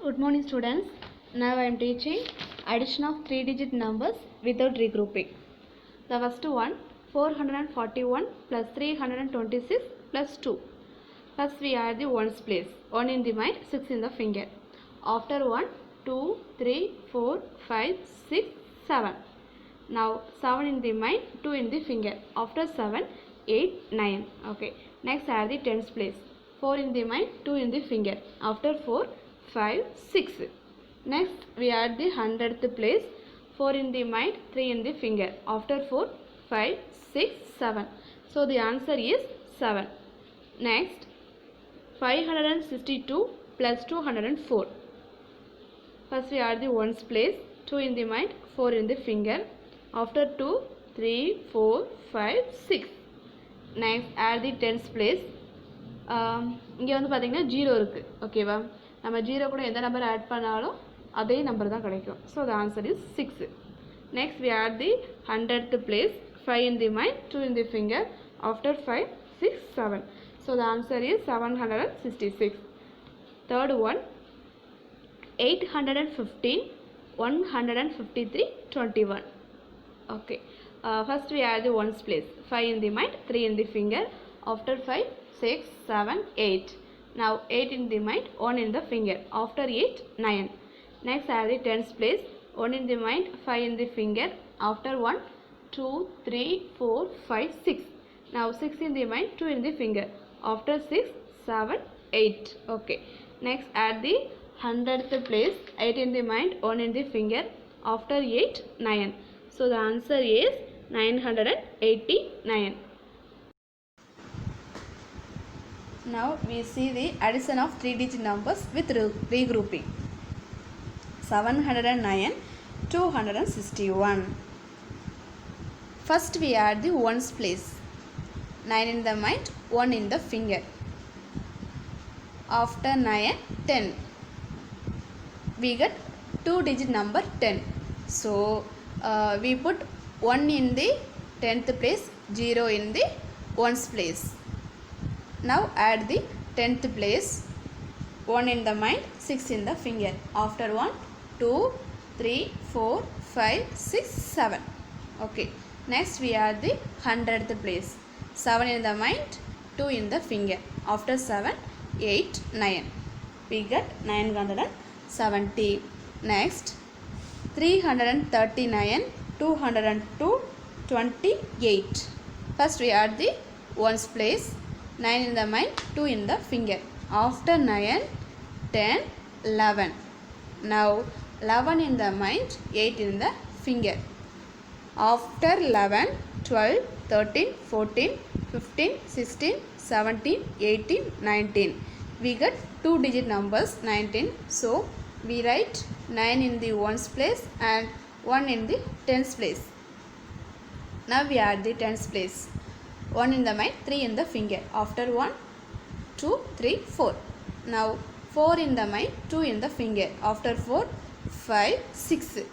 Good morning students. Now I am teaching addition of 3-digit numbers without regrouping. The first one 441 plus 326 plus 2. First we add the ones place. 1 in the mind, 6 in the finger. After 1, 2, 3, 4, 5, 6, 7. Now 7 in the mind, 2 in the finger. After 7, 8, 9. Okay. Next add the tens place. 4 in the mind, 2 in the finger. After 4, 5, 6. Next we add the hundredth place. 4 in the mind, 3 in the finger. After 4, 5, 6, 7. So the answer is 7. Next 562 plus 204. First we add the ones place. 2 in the mind, 4 in the finger. After 2, 3, 4, 5, 6. Next add the tens place. இங்கே வந்து பார்த்தீங்கன்னா 0 இருக்குது ஓகேவா நம்ம 0 கூட எந்த number add பண்ணாலும் அதே நம்பர் தான் கிடைக்கும் so the answer is 6. Next we add the hundredth place. 5 in the mind, 2 in the finger. After 5, 6, 7. So the answer is 766. Third one 815 153 21. Okay. First we add the ones place. 5 in the mind, 3 in the finger. After 5, 6, 7, 8. Now 8 in the mind, 1 in the finger. After 8, 9. Next add the tens place. 1 in the mind, 5 in the finger. After 1, 2, 3, 4, 5, 6. Now 6 in the mind, 2 in the finger. After 6, 7, 8. Okay. Next add the hundredth place. 8 in the mind, 1 in the finger. After 8, 9. So the answer is 989. Now we see the addition of 3-digit numbers with regrouping. 709, 261. First we add the ones place. 9 in the mind, 1 in the finger. After 9, 10. We get 2-digit number 10. So we put 1 in the 10th place, 0 in the ones place. Now add the 10th place. 1 in the mind, 6 in the finger. After 1, 2, 3, 4, 5, 6, 7. Okay. Next we add the 100th place. 7 in the mind, 2 in the finger. After 7, 8, 9. We get 970. Next 339, 202, 28. First we add the ones place. 9 in the mind, 2 in the finger. After 9, 10, 11. Now 11 in the mind, 8 in the finger. After 11, 12, 13, 14, 15, 16, 17, 18, 19. We get 2-digit numbers 19. So we write 9 in the ones place and 1 in the tens place. Now we add the tens place. 1 in the mind, 3 in the finger. After 1, 2, 3, 4. Now 4 in the mind, 2 in the finger. After 4, 5, 6.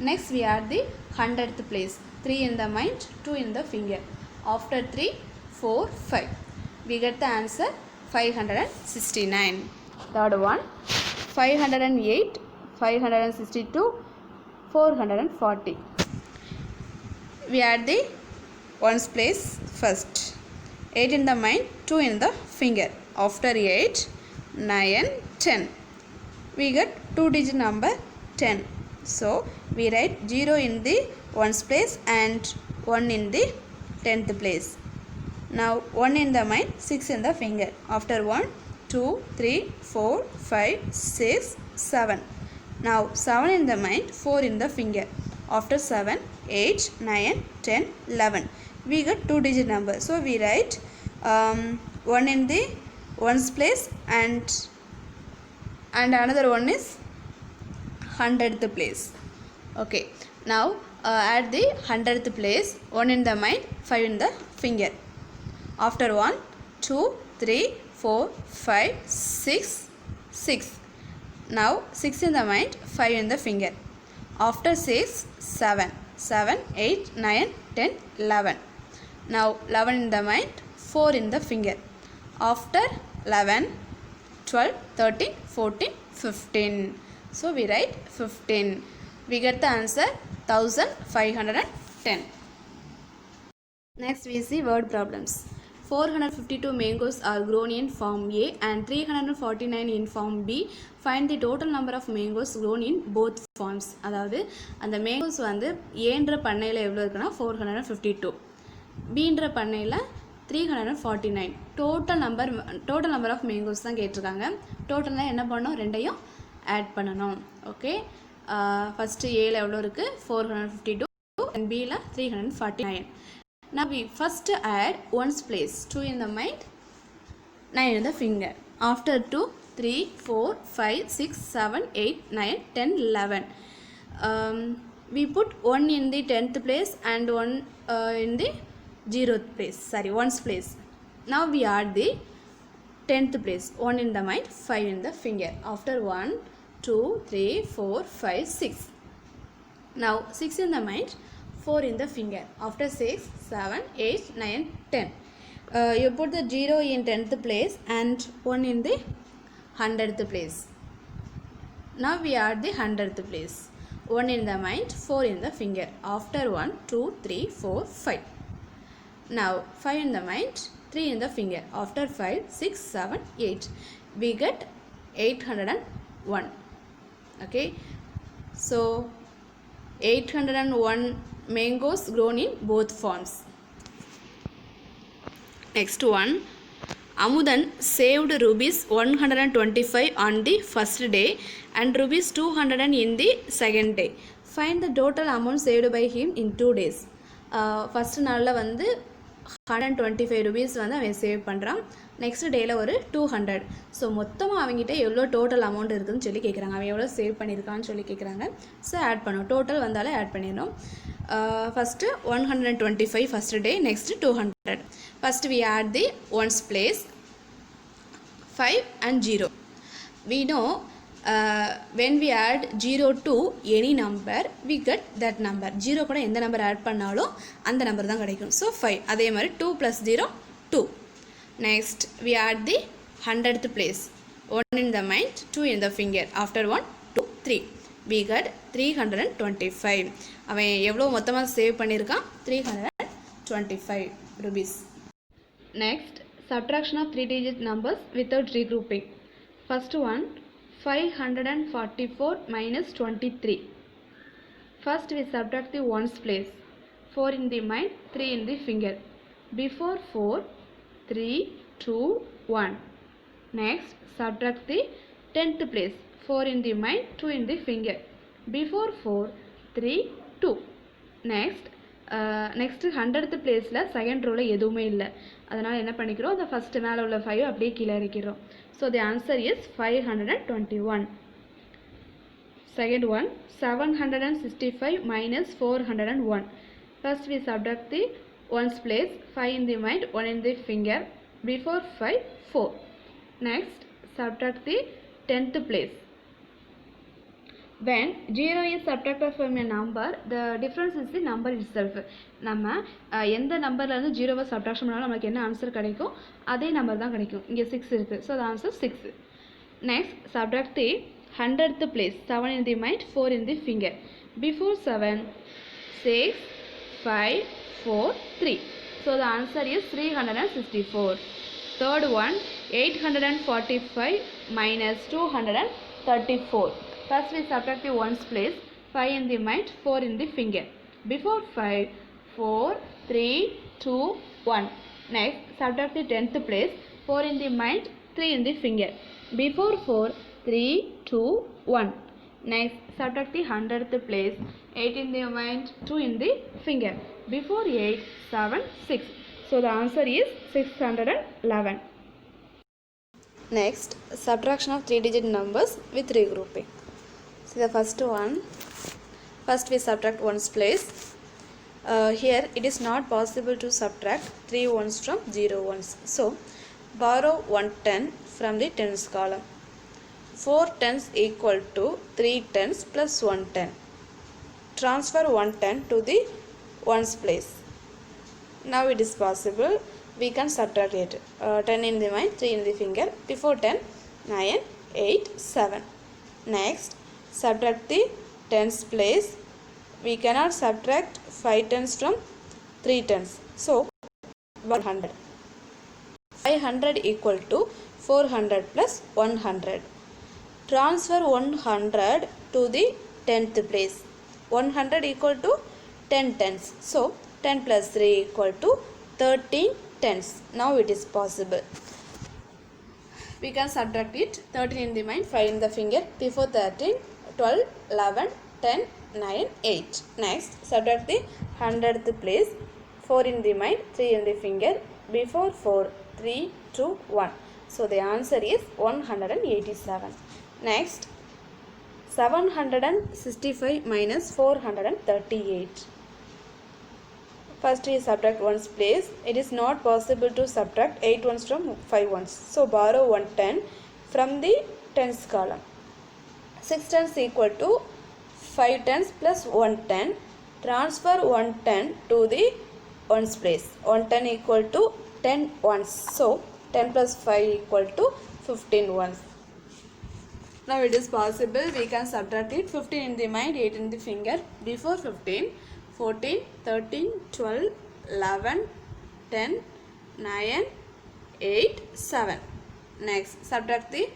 Next we add the 100th place. 3 in the mind, 2 in the finger. After 3, 4, 5. We get the answer 569. Third one 508, 562, 440. We add the ones place first. 8 in the mind, 2 in the finger. After 8, 9, 10. We get 2-digit number 10. So we write 0 in the ones place and 1 in the 10th place. Now 1 in the mind, 6 in the finger. After 1, 2, 3, 4, 5, 6, 7. Now 7 in the mind, 4 in the finger. After 7, 8, 9, 10, 11. We get 2-digit number. So we write 1 in the ones place and another one is 100th place. Okay. Now add the 100th place. 1 in the mind, 5 in the finger. After 1, 2, 3, 4, 5, 6, 6. Now 6 in the mind, 5 in the finger. After 6, 7. 7, 8, 9, 10, 11. Now 11 in the mind, 4 in the finger. After 11, 12, 13, 14, 15. So we write 15. We get the answer 1510. Next we see word problems. 452 mangoes are grown in farm A and 349 in farm B. Find the total number of mangoes grown in both farms. அதாவது அந்த mangoes வந்து ஏன்ற பண்ணையில் எவ்வளோ இருக்குன்னா 452, பீன்ற பண்ணையில் 349. Total number of mangoes தான் கேட்டிருக்காங்க. டோட்டலாக என்ன பண்ணணும், ரெண்டையும் ஆட் பண்ணணும். ஓகே, ஃபஸ்ட்டு ஏல எவ்வளோ இருக்குது 452 and Bயில் 349. Now we first add ones place, 2 in the mind, 9 in the finger. After 2, 3, 4, 5, 6, 7, 8, 9, 10, 11. We put 1 in the 10th place and 1 in the 0th place, ones place. Now we add the 10th place, 1 in the mind, 5 in the finger. After 1, 2, 3, 4, 5, 6. Now 6 in the mind, 4 in the finger. After 6, 7, 8, 9, 10. You put the 0 in 10th place and 1 in the 100th place. Now we add the 100th place. 1 in the mind, 4 in the finger. After 1, 2, 3, 4, 5. Now 5 in the mind, 3 in the finger. After 5, 6, 7, 8. We get 801. Okay. So 801 mangoes grown in both farms. Next one, Amudan saved rupees 125 on the first day and rupees 200 in the second day. Find the total amount saved by him in 2 days. First நாளில் வந்து 125 rupees வந்து அவன் save பண்ணுறான். Next டேயில் ஒரு 200. So மொத்தமாக அவங்ககிட்ட எவ்வளோ டோட்டல் அமௌண்ட் இருக்குதுன்னு சொல்லி கேட்குறாங்க. அவன் எவ்வளோ சேவ் பண்ணியிருக்கான்னு சொல்லி கேட்குறாங்க. ஸோ ஆட் பண்ணும், டோட்டல் வந்தாலே ஆட் பண்ணிடணும். First 125 first day, next 200. First we add the ones place 5 and 0. We know when we add 0 to any number we get that number. 0 கூட எந்த நம்பர் ஆட் பண்ணாலும் அந்த நம்பர் தான் கிடைக்கும். ஸோ 5. அதே மாதிரி 2 + 0 2. Next we add the 100th place, 1 in the mind, 2 in the finger. After 1, 2, 3. We get 325. அவன் எவ்வளோ மொத்தமாக சேவ் பண்ணியிருக்கான், 325 rupees. Next, subtraction of 3-digit numbers without regrouping. First one, 544 minus 23. First we subtract the ones place, 4 in the mind, 3 in the finger. Before 4, 3, 2, 1. Next, subtract the 10th place, 4 in the mind, 2 in the finger. Before 4, 3, 2. Next 100th placeல second ரோல எதுவுமே இல்லை. அதனால் என்ன பண்ணிக்கிறோம், அந்த first மேலே உள்ள 5 அப்படியே கீழே இறக்கிறோம். So the answer is 521. Second one, 765 minus 401. First we subtract the ones place, 5 in the mind, 1 in the finger. Before 5, 4. Next, subtract the 10th place. When 0 is subtracted from a number, the difference is the number itself. நம்ம எந்த நம்பர்லேருந்து 0வை subtraction பண்ணாலும் நமக்கு என்ன answer கிடைக்கும், அதே number தான் கிடைக்கும். இங்கே 6 இருக்குது. So the answer 6. Next, subtract the 100th place, 7 in the mind, 4 in the finger. Before 7, 6, 5, 4, 3. So the answer is 364. Third one, 845 minus 234. First we subtract the ones place, 5 in the mind, 4 in the finger. Before 5, 4, 3, 2, 1. Next, subtract the 10th place, 4 in the mind, 3 in the finger. Before 4, 3, 2, 1. Next, subtract the 100th place, 8 in the mind, 2 in the finger. Before 8, 7, 6. So the answer is 611. Next, subtraction of 3-digit numbers with regrouping. So the first one, first we subtract ones place. Here it is not possible to subtract 3 ones from 0 ones. So borrow 110 from the tens column. 4 tens equal to 3 tens plus 110. Transfer 110 to the ones place. Now it is possible, we can subtract it. 10 in the mind, 3 in the finger. Before 10, 9, 8, 7. Next, subtract the tens place. We cannot subtract 5 tens from 3 tens. So, 100. 500 equal to 400 plus 100. Transfer 100 to the 10th place. 100 equal to 10 tens. So, 10 plus 3 equal to 13 tens. Now it is possible. We can subtract it. 13 in the mind, 5 in the finger. Before 13, 12, 11, 10, 9, 8. Next, subtract the 100th place. 4 in the mind, 3 in the finger. Before 4, 3, 2, 1. So the answer is 187. Next, 765 minus 438. First we subtract ones place. It is not possible to subtract 8 ones from 5 ones. So borrow 110 from the tens column. 6 tens equal to 5 tens plus 110. Transfer 110 to the ones place. 110 equal to 10 ones. So 10 plus 5 equal to 15 ones. Now it is possible we can subtract it. 15 in the mind, 8 in the finger. Before 15, 14, 13, 12, 11, 10, 9, 8, 7. Next, subtract the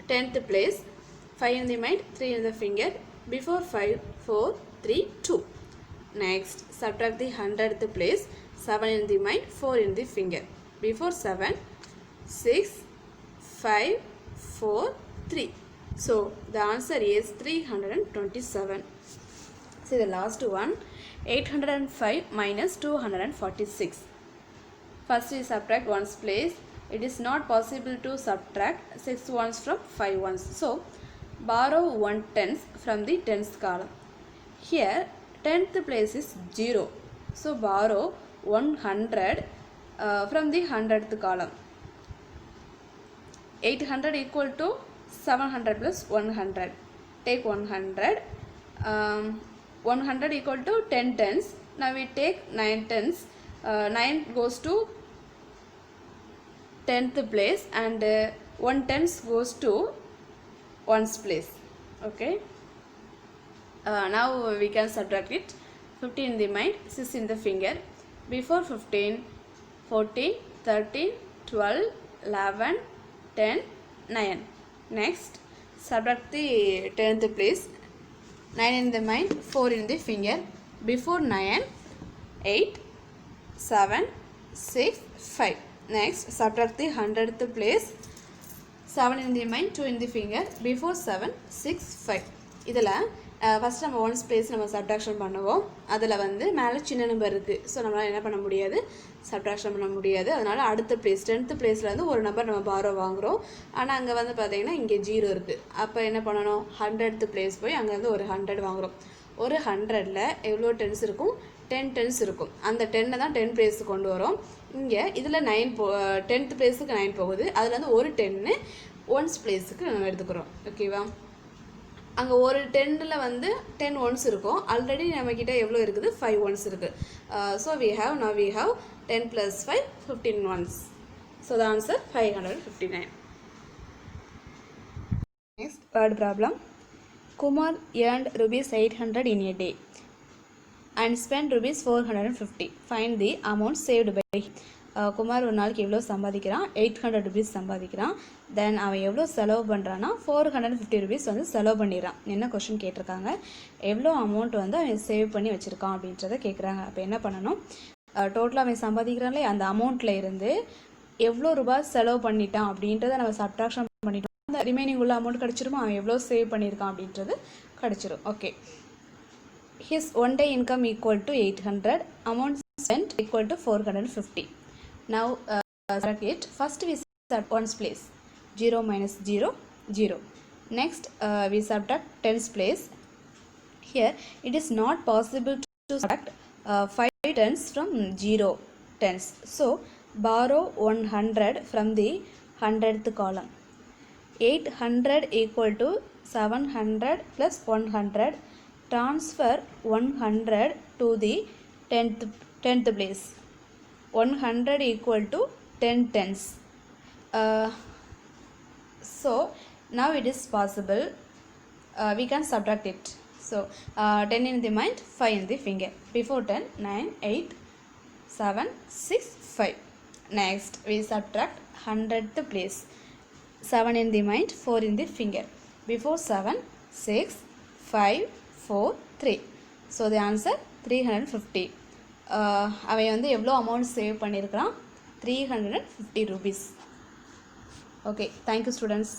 10th place. 5 in the mind, 3 in the finger. Before 5, 4, 3, 2. Next, subtract the 100th place. 7 in the mind, 4 in the finger. Before 7, 6, 5, 4, 3. So, the answer is 327. See the last one. 805 minus 246. First we subtract ones place. It is not possible to subtract 6 ones from 5 ones. So, borrow 1 tens from the tens column. Here, 10th place is 0. So, borrow 100 from the 100th column. 800 equal to 700 plus 100. Take 100. 100 equal to 10 tens. Now we take 9 tens. 9 goes to 10th place and 1 tens goes to 1's place. Okay. Now we can subtract it. 15 in the mind, 6 in the finger. Before 15, 14, 13, 12, 11, 10, 9. Next, subtract the 10th place. 9 in the mind, 4 in the finger. Before 9, 8, 7, 6, 5. Next, subtract the 100th place. 7 in the mind, 2 in the finger. Before 7, 6, 5. இதில் first நம்ம once place நம்ம subtraction பண்ணுவோம். அதில் வந்து மேலே சின்ன number இருக்குது. So நம்மளால் என்ன பண்ண முடியாது, சப்ட்ராக்ஷன் பண்ண முடியாது. அதனால் அடுத்த பிளேஸ் 10th பிளேஸில் வந்து ஒரு நம்பர் நம்ம பாரோ வாங்குகிறோம். ஆனால் அங்கே வந்து பார்த்திங்கன்னா இங்கே 0 இருக்குது. அப்போ என்ன பண்ணணும், 100th பிளேஸ் போய் அங்கே வந்து ஒரு 100 வாங்குகிறோம். ஒரு 100ல் எவ்வளோ டென்ஸ் இருக்கும், 10 டென்ஸ் இருக்கும். அந்த 10 தான் 10 பிளேஸுக்கு கொண்டு வரோம். இங்கே இதில் 10th பிளேஸுக்கு 9 போகுது. அதில் வந்து ஒரு 10 ஒன்ஸ் பிளேஸுக்கு நம்ம எடுத்துக்கிறோம். ஓகேவா, அங்கே ஒரு 10ல் வந்து 10 ஒன்ஸ் இருக்கும். ஆல்ரெடி நம்மக்கிட்ட எவ்வளோ இருக்குது, 5 ஒன்ஸ் இருக்குது. So we have 10 plus 5, 15 ones. So the answer 559. Next word problem. Kumar earned rupees 800 in a day and spent rupees 450. Find the amount saved by him. Kumar ஒரு நாளைக்கு எவ்வளோ சம்பாதிக்கிறான், 800 ருபீஸ் சம்பாதிக்கிறான். தென் அவன் எவ்வளோ செலவு பண்ணுறான்னா 450 ருபீஸ் வந்து செலவு பண்ணிடுறான். என்ன கொஷின் கேட்டிருக்காங்க, எவ்வளோ அமௌண்ட் வந்து அவன் சேவ் பண்ணி வச்சுருக்கான் அப்படின்றத கேட்குறாங்க. அப்போ என்ன பண்ணணும், டோட்டலாக அவன் சம்பாதிக்கிறான்லே அந்த அமௌண்ட்டில் இருந்து எவ்வளோ ரூபாய் செலவு பண்ணிட்டான் அப்படின்றத நம்ம சப்ட்ராக்ஷன் பண்ணிட்டோம். அந்த ரிமைனிங் உள்ள அமௌண்ட் கிடச்சிருமா, அவன் எவ்வளோ சேவ் பண்ணியிருக்கான் அப்படின்றது கிடச்சிரும். Okay, his one day income equal to 800, amount spent equal to 450. Now subtract it. First we subtract ones place. 0 minus 0, 0. Next we subtract tens place. Here it is not possible to subtract 5 tens from 0 tens. So borrow 100 from the 100th column. 800 equal to 700 plus 100. Transfer 100 to the 10th place. 100 equal to 10 tens. So now it is possible, we can subtract it. So 10 in the mind, 5 in the finger. Before 10, 9, 8, 7, 6, 5. Next we subtract 100th place. 7 in the mind, 4 in the finger. Before 7, 6, 5, 4, 3. So the answer 350. அவன் வந்து எவ்வளோ amount save பண்ணியிருக்கிறான்? 350 rupees. Okay, thank you students.